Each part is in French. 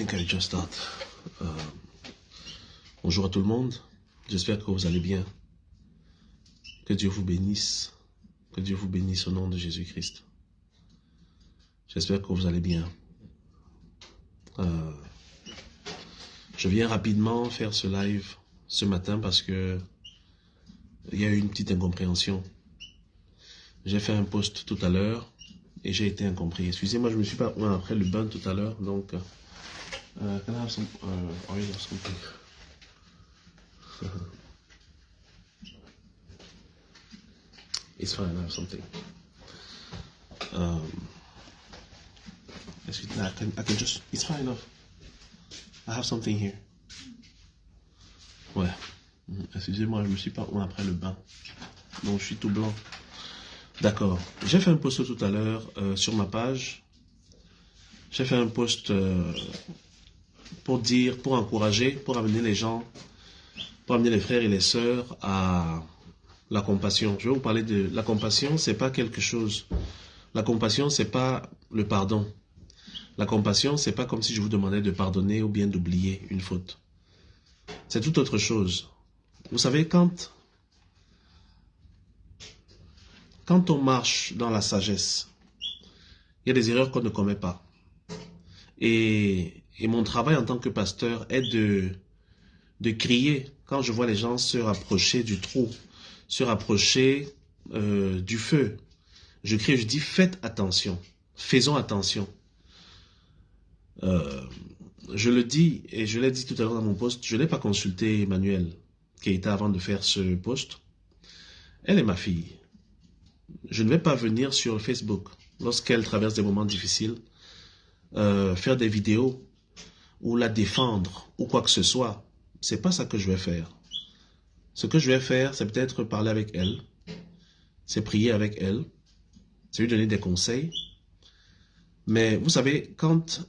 think I just start. Bonjour à tout le monde. J'espère que vous allez bien. Que Dieu vous bénisse. Que Dieu vous bénisse au nom de Jésus-Christ. J'espère que vous allez bien. Je viens rapidement faire ce live ce matin parce que il y a eu une petite incompréhension. J'ai fait un post tout à l'heure et j'ai été incompris. Excusez-moi, je me suis pas après le bain tout à l'heure, donc can I have some oil or something? It's fine, I have something. I can just. It's fine enough. I have something here. Ouais. Excusez-moi, je me suis pas après le bain, donc je suis tout blanc. D'accord. J'ai fait un post tout à l'heure sur ma page. J'ai fait un post pour dire, pour encourager, pour amener les gens, pour amener les frères et les sœurs à la compassion. Je vais vous parler de la compassion. C'est pas quelque chose. La compassion, c'est pas le pardon. La compassion, c'est pas comme si je vous demandais de pardonner ou bien d'oublier une faute. C'est tout autre chose. Vous savez, quand on marche dans la sagesse, il y a des erreurs qu'on ne commet pas. Et mon travail en tant que pasteur est de crier quand je vois les gens se rapprocher du trou, se rapprocher du feu. Je crie, je dis, faites attention, faisons attention. Je le dis, et je l'ai dit tout à l'heure dans mon post, je n'ai pas consulté Emmanuel Keita avant de faire ce post. Elle est ma fille. Je ne vais pas venir sur Facebook, lorsqu'elle traverse des moments difficiles, faire des vidéos ou la défendre ou quoi que ce soit. C'est pas ça que je vais faire. Ce que je vais faire, c'est peut-être parler avec elle, c'est prier avec elle, c'est lui donner des conseils. Mais vous savez, quand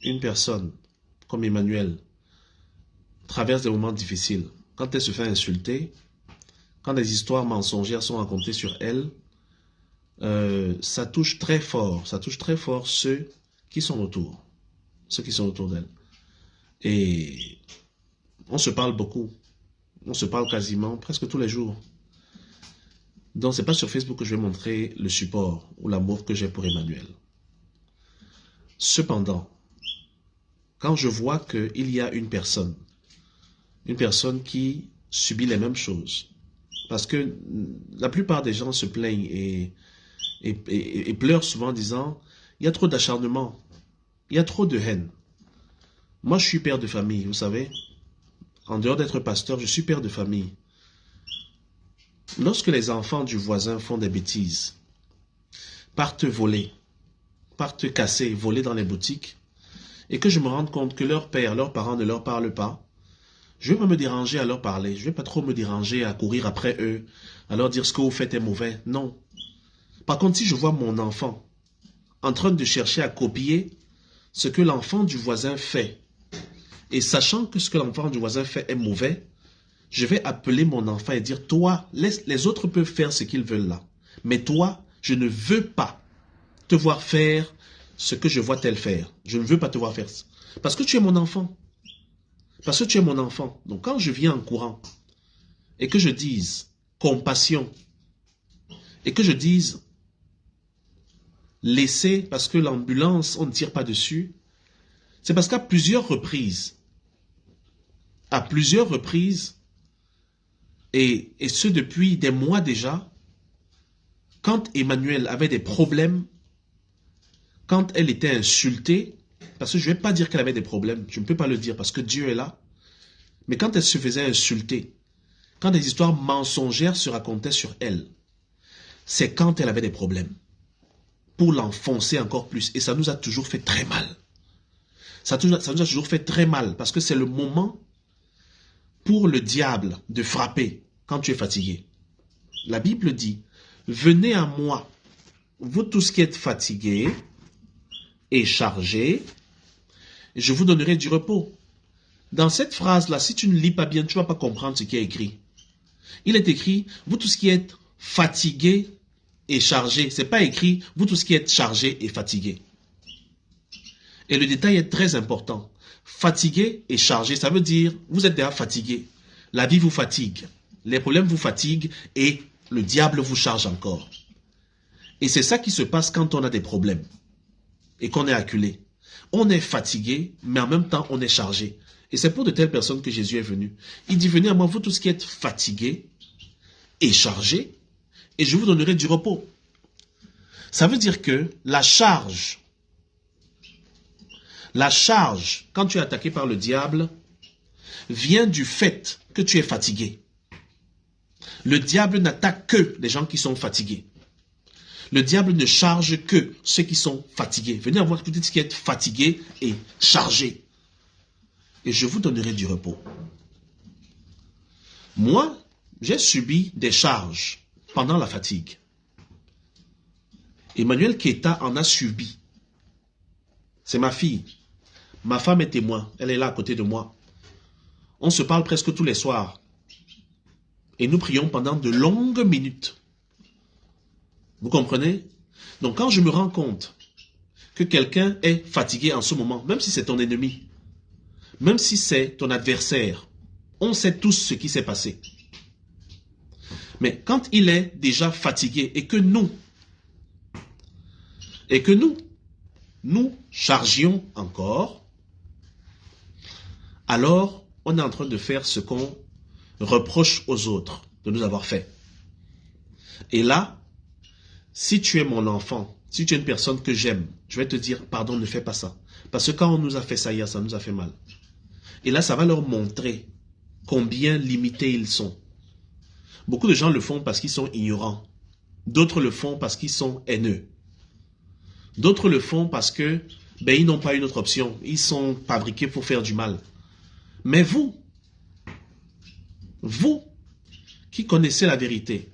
une personne comme Emmanuel traverse des moments difficiles, quand elle se fait insulter, quand des histoires mensongères sont racontées sur elle, ça touche très fort ceux qui sont autour d'elle. Et on se parle beaucoup, on se parle quasiment presque tous les jours. Donc c'est pas sur Facebook que je vais montrer le support ou l'amour que j'ai pour Emmanuel. Cependant, quand je vois qu'il y a une personne qui subit les mêmes choses, parce que la plupart des gens se plaignent et pleurent souvent en disant « il y a trop d'acharnement, il y a trop de haine ». Moi, je suis père de famille, vous savez. En dehors d'être pasteur, je suis père de famille. Lorsque les enfants du voisin font des bêtises, partent voler, partent casser, voler dans les boutiques, et que je me rende compte que leur père, leurs parents ne leur parlent pas, je ne vais pas me déranger à leur parler, je ne vais pas trop me déranger à courir après eux, à leur dire ce que vous faites est mauvais, non. Par contre, si je vois mon enfant en train de chercher à copier ce que l'enfant du voisin fait, et sachant que ce que l'enfant du voisin fait est mauvais, je vais appeler mon enfant et dire, toi, les autres peuvent faire ce qu'ils veulent là, mais toi, je ne veux pas te voir faire ce que je vois tel faire. Je ne veux pas te voir faire ça. Parce que tu es mon enfant. Parce que tu es mon enfant. Donc quand je viens en courant et que je dise compassion et que je dise laisser parce que l'ambulance, on ne tire pas dessus, c'est parce qu'à plusieurs reprises, et ce depuis des mois déjà, quand Emmanuel avait des problèmes, quand elle était insultée, parce que je ne vais pas dire qu'elle avait des problèmes, je ne peux pas le dire parce que Dieu est là, mais quand elle se faisait insulter, quand des histoires mensongères se racontaient sur elle, c'est quand elle avait des problèmes, pour l'enfoncer encore plus, et ça nous a toujours fait très mal. Ça nous a toujours fait très mal, parce que c'est le moment pour le diable de frapper quand tu es fatigué. La Bible dit, venez à moi, vous tous qui êtes fatigués et chargés, je vous donnerai du repos. Dans cette phrase-là, si tu ne lis pas bien, tu ne vas pas comprendre ce qui est écrit. Il est écrit, vous tous qui êtes fatigués et chargés. Ce n'est pas écrit, vous tous qui êtes chargés et fatigués. Et le détail est très important. Fatigué et chargé, ça veut dire, vous êtes déjà fatigué. La vie vous fatigue. Les problèmes vous fatiguent et le diable vous charge encore. Et c'est ça qui se passe quand on a des problèmes et qu'on est acculé. On est fatigué, mais en même temps, on est chargé. Et c'est pour de telles personnes que Jésus est venu. Il dit, venez à moi, vous tous qui êtes fatigués et chargés, et je vous donnerai du repos. Ça veut dire que la charge, quand tu es attaqué par le diable, vient du fait que tu es fatigué. Le diable n'attaque que les gens qui sont fatigués. Le diable ne charge que ceux qui sont fatigués. Venez à moi, vous dites qui êtes fatigués et chargés. Et je vous donnerai du repos. Moi, j'ai subi des charges pendant la fatigue. Emmanuel Keita en a subi. C'est ma fille. Ma femme est témoin. Elle est là à côté de moi. On se parle presque tous les soirs. Et nous prions pendant de longues minutes. Vous comprenez? Donc quand je me rends compte que quelqu'un est fatigué en ce moment, même si c'est ton ennemi, même si c'est ton adversaire, on sait tous ce qui s'est passé. Mais quand il est déjà fatigué et que nous chargions encore, alors on est en train de faire ce qu'on reproche aux autres de nous avoir fait. Et là, si tu es mon enfant, si tu es une personne que j'aime, je vais te dire, pardon, ne fais pas ça. Parce que quand on nous a fait ça hier, ça nous a fait mal. Et là, ça va leur montrer combien limités ils sont. Beaucoup de gens le font parce qu'ils sont ignorants. D'autres le font parce qu'ils sont haineux. D'autres le font parce que, ils n'ont pas une autre option. Ils sont fabriqués pour faire du mal. Mais vous qui connaissez la vérité,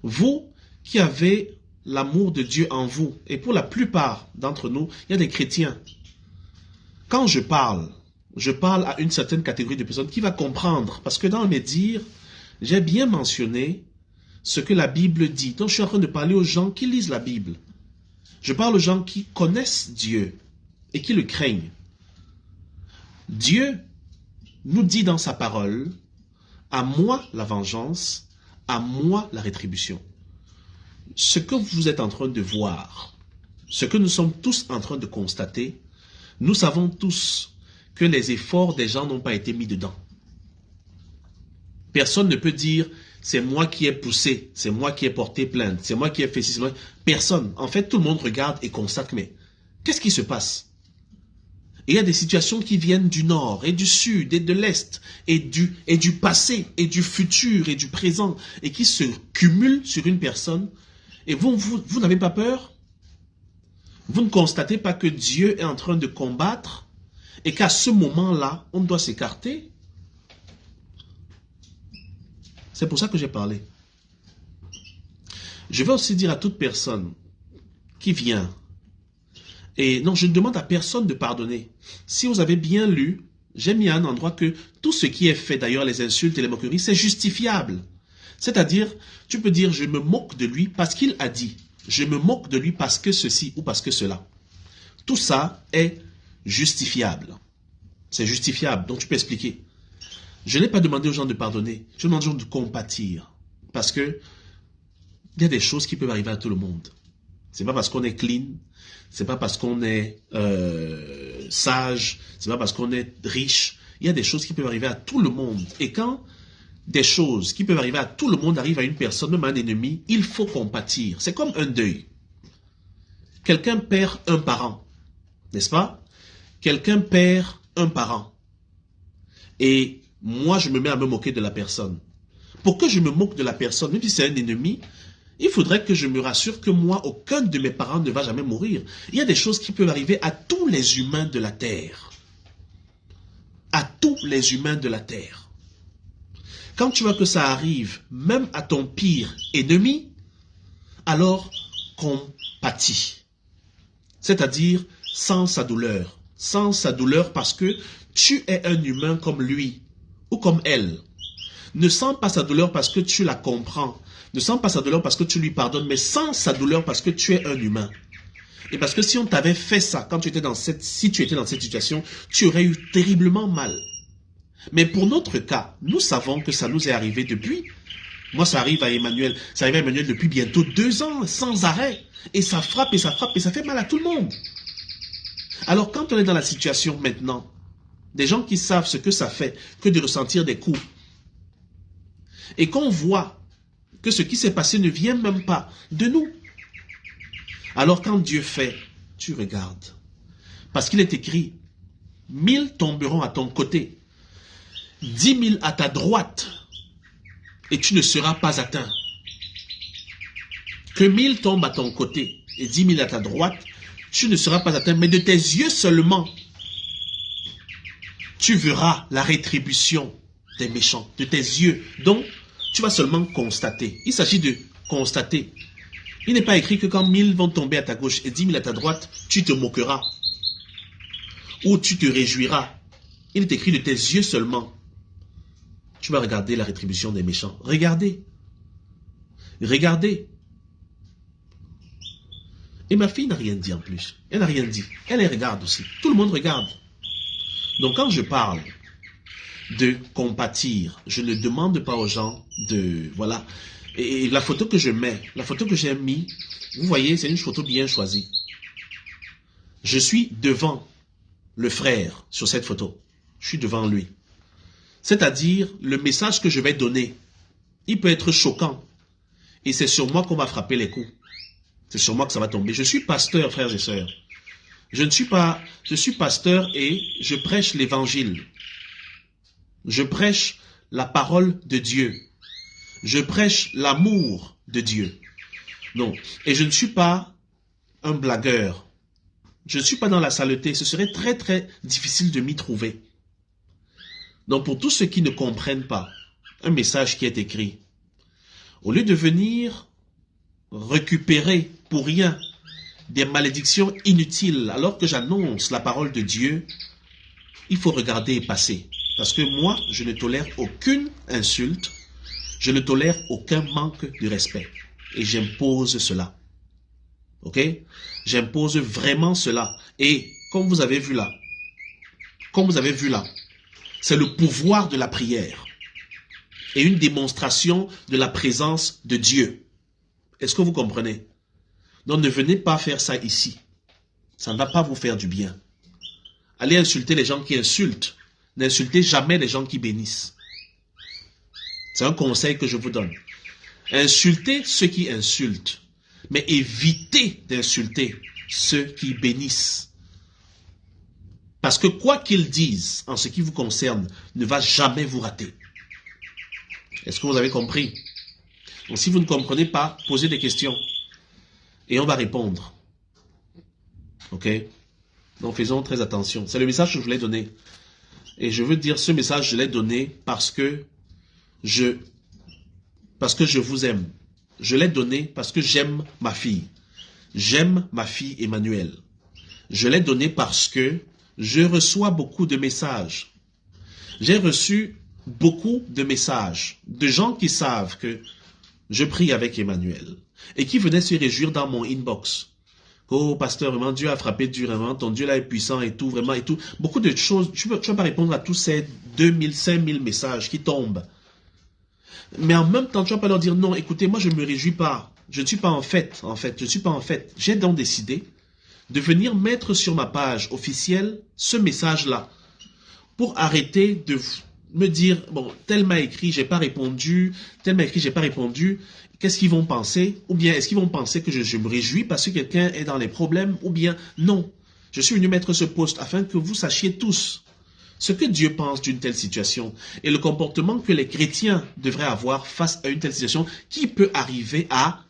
vous qui avez l'amour de Dieu en vous, et pour la plupart d'entre nous, il y a des chrétiens. Quand je parle à une certaine catégorie de personnes qui va comprendre, parce que dans mes dires, j'ai bien mentionné ce que la Bible dit. Donc je suis en train de parler aux gens qui lisent la Bible. Je parle aux gens qui connaissent Dieu et qui le craignent. Dieu nous dit dans sa parole, à moi la vengeance, à moi la rétribution. Ce que vous êtes en train de voir, ce que nous sommes tous en train de constater, nous savons tous que les efforts des gens n'ont pas été mis dedans. Personne ne peut dire, c'est moi qui ai poussé, c'est moi qui ai porté plainte, c'est moi qui ai fait ci, c'est moi. Personne. En fait, tout le monde regarde et constate, mais qu'est-ce qui se passe? Et il y a des situations qui viennent du nord et du sud et de l'est et du passé et du futur et du présent et qui se cumulent sur une personne. Et vous n'avez pas peur? Vous ne constatez pas que Dieu est en train de combattre et qu'à ce moment-là, on doit s'écarter? C'est pour ça que j'ai parlé. Je vais aussi dire à toute personne qui vient, et non, je ne demande à personne de pardonner. Si vous avez bien lu, j'ai mis à un endroit que tout ce qui est fait, d'ailleurs les insultes et les moqueries, c'est justifiable. C'est-à-dire, tu peux dire, je me moque de lui parce qu'il a dit. Je me moque de lui parce que ceci ou parce que cela. Tout ça est justifiable. C'est justifiable, donc tu peux expliquer. Je n'ai pas demandé aux gens de pardonner, je demande aux gens de compatir. Parce que il y a des choses qui peuvent arriver à tout le monde. C'est pas parce qu'on est clean, c'est pas parce qu'on est sage, c'est pas parce qu'on est riche. Il y a des choses qui peuvent arriver à tout le monde. Et quand des choses qui peuvent arriver à tout le monde arrivent à une personne, même à un ennemi, il faut compatir. C'est comme un deuil. Quelqu'un perd un parent, n'est-ce pas? Quelqu'un perd un parent. Et moi, je me mets à me moquer de la personne. Pour que je me moque de la personne, même si c'est un ennemi, il faudrait que je me rassure que moi, aucun de mes parents ne va jamais mourir. Il y a des choses qui peuvent arriver à tous les humains de la terre. À tous les humains de la terre. Quand tu vois que ça arrive, même à ton pire ennemi, alors compatis. C'est-à-dire sans sa douleur. Sans sa douleur parce que tu es un humain comme lui ou comme elle. Ne sens pas sa douleur parce que tu la comprends. Ne sens pas sa douleur parce que tu lui pardonnes, mais sens sa douleur parce que tu es un humain. Et parce que si on t'avait fait ça, quand tu étais si tu étais dans cette situation, tu aurais eu terriblement mal. Mais pour notre cas, nous savons que ça nous est arrivé depuis. Moi, ça arrive à Emmanuel. Ça arrive à Emmanuel depuis bientôt 2 ans, sans arrêt. Et ça frappe, et ça frappe, et ça fait mal à tout le monde. Alors, quand on est dans la situation maintenant, des gens qui savent ce que ça fait que de ressentir des coups, et qu'on voit que ce qui s'est passé ne vient même pas de nous. Alors, quand Dieu fait, tu regardes. Parce qu'il est écrit, 1000 tomberont à ton côté, 10 000 à ta droite, et tu ne seras pas atteint. Que 1000 tombent à ton côté et 10 000 à ta droite, tu ne seras pas atteint, mais de tes yeux seulement, tu verras la rétribution des méchants, de tes yeux. Donc, tu vas seulement constater. Il s'agit de constater. Il n'est pas écrit que quand 1000 vont tomber à ta gauche et 10 000 à ta droite, tu te moqueras ou tu te réjouiras. Il est écrit de tes yeux seulement. Tu vas regarder la rétribution des méchants. Regardez. Regardez. Et ma fille n'a rien dit en plus. Elle n'a rien dit. Elle les regarde aussi. Tout le monde regarde. Donc quand je parle de compatir, je ne demande pas aux gens de... Voilà. Et la photo que je mets, la photo que j'ai mis, vous voyez, c'est une photo bien choisie. Je suis devant le frère sur cette photo. Je suis devant lui. C'est-à-dire, le message que je vais donner, il peut être choquant. Et c'est sur moi qu'on va frapper les coups. C'est sur moi que ça va tomber. Je suis pasteur, frères et sœurs. Je suis pasteur et je prêche l'évangile. Je prêche la parole de Dieu. Je prêche l'amour de Dieu. Non. Et je ne suis pas un blagueur. Je ne suis pas dans la saleté. Ce serait très très difficile de m'y trouver. Donc pour tous ceux qui ne comprennent pas un message qui est écrit, au lieu de venir récupérer pour rien des malédictions inutiles alors que j'annonce la parole de Dieu, il faut regarder et passer. Parce que moi, je ne tolère aucune insulte, je ne tolère aucun manque de respect. Et j'impose cela. Ok? J'impose vraiment cela. Et comme vous avez vu là, c'est le pouvoir de la prière et une démonstration de la présence de Dieu. Est-ce que vous comprenez? Donc ne venez pas faire ça ici. Ça ne va pas vous faire du bien. Allez insulter les gens qui insultent. N'insultez jamais les gens qui bénissent. C'est un conseil que je vous donne. Insultez ceux qui insultent, mais évitez d'insulter ceux qui bénissent. Parce que quoi qu'ils disent en ce qui vous concerne ne va jamais vous rater. Est-ce que vous avez compris? Donc si vous ne comprenez pas, posez des questions et on va répondre. Ok? Donc faisons très attention. C'est le message que je voulais donner. Et je veux dire, ce message, je l'ai donné parce que je vous aime. Je l'ai donné parce que j'aime ma fille. J'aime ma fille Emmanuel. Je l'ai donné parce que je reçois beaucoup de messages. J'ai reçu beaucoup de messages de gens qui savent que je prie avec Emmanuel et qui venaient se réjouir dans mon inbox. Oh, pasteur, vraiment, Dieu a frappé durement, ton Dieu là est puissant et tout, vraiment et tout. Beaucoup de choses, tu ne vas pas répondre à tous ces 2000, 5000 messages qui tombent. Mais en même temps, tu ne vas pas leur dire, non, écoutez, moi je ne me réjouis pas. Je ne suis pas en fête, je ne suis pas en fête. J'ai donc décidé de venir mettre sur ma page officielle ce message-là pour arrêter de me dire, bon, tel m'a écrit, j'ai pas répondu, tel m'a écrit, j'ai pas répondu. Qu'est-ce qu'ils vont penser? Ou bien est-ce qu'ils vont penser que je me réjouis parce que quelqu'un est dans les problèmes? Ou bien non. Je suis venu mettre ce post afin que vous sachiez tous ce que Dieu pense d'une telle situation et le comportement que les chrétiens devraient avoir face à une telle situation qui peut arriver à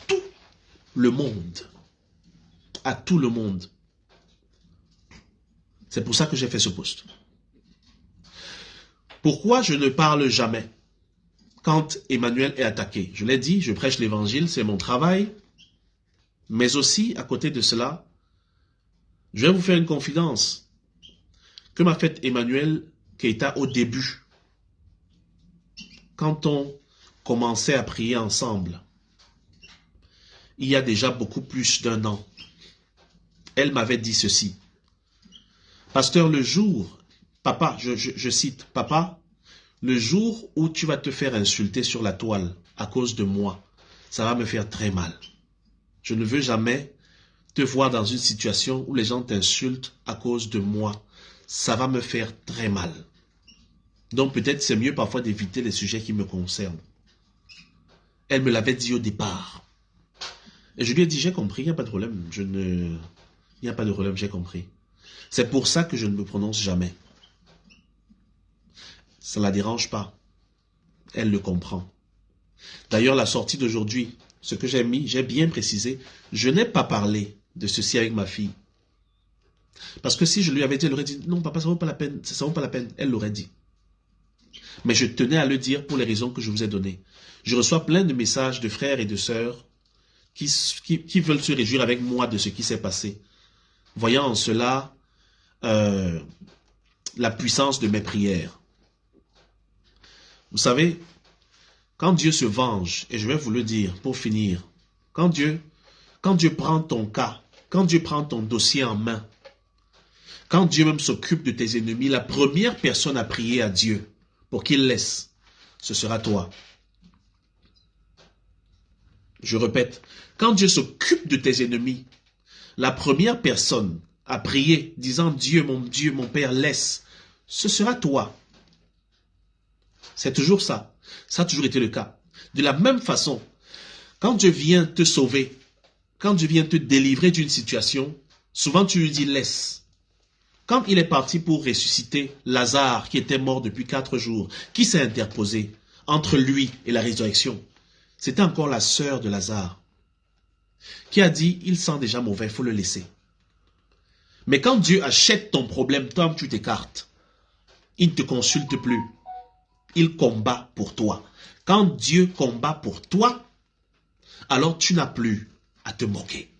tout le monde. À tout le monde. C'est pour ça que j'ai fait ce post. Pourquoi je ne parle jamais quand Emmanuel est attaqué? Je l'ai dit, je prêche l'évangile, c'est mon travail. Mais aussi, à côté de cela, je vais vous faire une confidence que m'a faite Emmanuel Keita au début. Quand on commençait à prier ensemble, il y a déjà beaucoup plus d'1 an. Elle m'avait dit ceci. Pasteur, le jour, papa, je cite, papa, le jour où tu vas te faire insulter sur la toile à cause de moi, ça va me faire très mal. Je ne veux jamais te voir dans une situation où les gens t'insultent à cause de moi. Ça va me faire très mal. Donc peut-être c'est mieux parfois d'éviter les sujets qui me concernent. Elle me l'avait dit au départ. Et je lui ai dit, j'ai compris, il n'y a pas de problème. Il n'y a pas de problème, j'ai compris. C'est pour ça que je ne me prononce jamais. Ça ne la dérange pas. Elle le comprend. D'ailleurs, la sortie d'aujourd'hui, ce que j'ai mis, j'ai bien précisé, je n'ai pas parlé de ceci avec ma fille. Parce que si je lui avais dit, elle aurait dit, non papa, ça ne vaut pas la peine, ça vaut pas la peine, elle l'aurait dit. Mais je tenais à le dire pour les raisons que je vous ai données. Je reçois plein de messages de frères et de sœurs qui veulent se réjouir avec moi de ce qui s'est passé, voyant en cela la puissance de mes prières. Vous savez, quand Dieu se venge, et je vais vous le dire pour finir, quand Dieu prend ton cas, quand Dieu prend ton dossier en main, quand Dieu même s'occupe de tes ennemis, la première personne à prier à Dieu pour qu'il laisse, ce sera toi. Je répète, quand Dieu s'occupe de tes ennemis, la première personne à prier, disant Dieu, mon Père, laisse, ce sera toi. C'est toujours ça. Ça a toujours été le cas. De la même façon, quand Dieu vient te sauver, quand Dieu vient te délivrer d'une situation, souvent tu lui dis laisse. Quand il est parti pour ressusciter Lazare, qui était mort depuis 4 jours, qui s'est interposé entre lui et la résurrection? C'était encore la sœur de Lazare, qui a dit, il sent déjà mauvais, il faut le laisser. Mais quand Dieu achète ton problème, toi tu t'écartes. Il ne te consulte plus. Il combat pour toi. Quand Dieu combat pour toi, alors tu n'as plus à te moquer.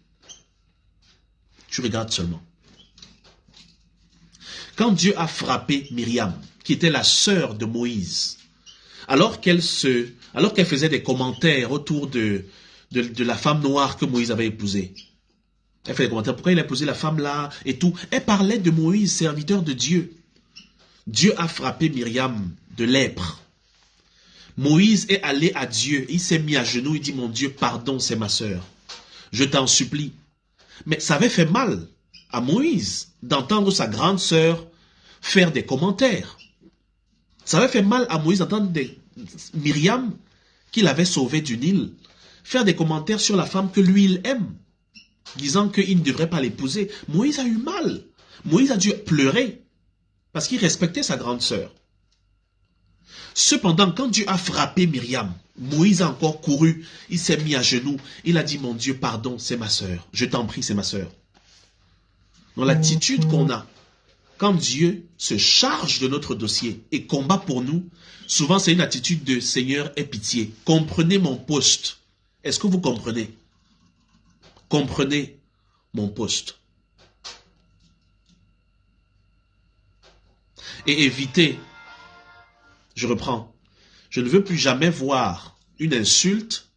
Tu regardes seulement. Quand Dieu a frappé Myriam, qui était la sœur de Moïse, alors qu'elle faisait des commentaires autour de la femme noire que Moïse avait épousée, elle fait des commentaires, pourquoi il a épousé la femme là et tout. Elle parlait de Moïse, serviteur de Dieu. Dieu a frappé Myriam de lèpre. Moïse est allé à Dieu, il s'est mis à genoux, il dit, mon Dieu, pardon, c'est ma sœur. Je t'en supplie. Mais ça avait fait mal à Moïse d'entendre sa grande sœur faire des commentaires. Ça avait fait mal à Moïse d'entendre Myriam, qu'il avait sauvée du Nil, faire des commentaires sur la femme que lui, il aime, disant qu'il ne devrait pas l'épouser. Moïse a eu mal. Moïse a dû pleurer parce qu'il respectait sa grande sœur. Cependant, quand Dieu a frappé Myriam, Moïse a encore couru, il s'est mis à genoux, il a dit, mon Dieu, pardon, c'est ma sœur. Je t'en prie, c'est ma sœur. Donc l'attitude qu'on a, quand Dieu se charge de notre dossier et combat pour nous, souvent c'est une attitude de Seigneur, aie pitié. Comprenez mon poste. Est-ce que vous comprenez? Comprenez mon poste. Et évitez, je reprends, je ne veux plus jamais voir une insulte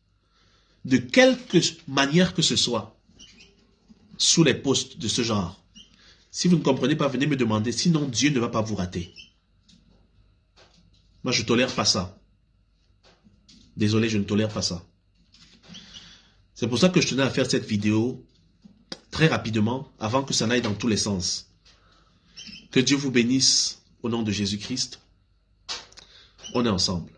de quelque manière que ce soit sous les posts de ce genre. Si vous ne comprenez pas, venez me demander, sinon Dieu ne va pas vous rater. Moi, je ne tolère pas ça. Désolé, je ne tolère pas ça. C'est pour ça que je tenais à faire cette vidéo très rapidement, avant que ça n'aille dans tous les sens. Que Dieu vous bénisse au nom de Jésus-Christ. On est ensemble.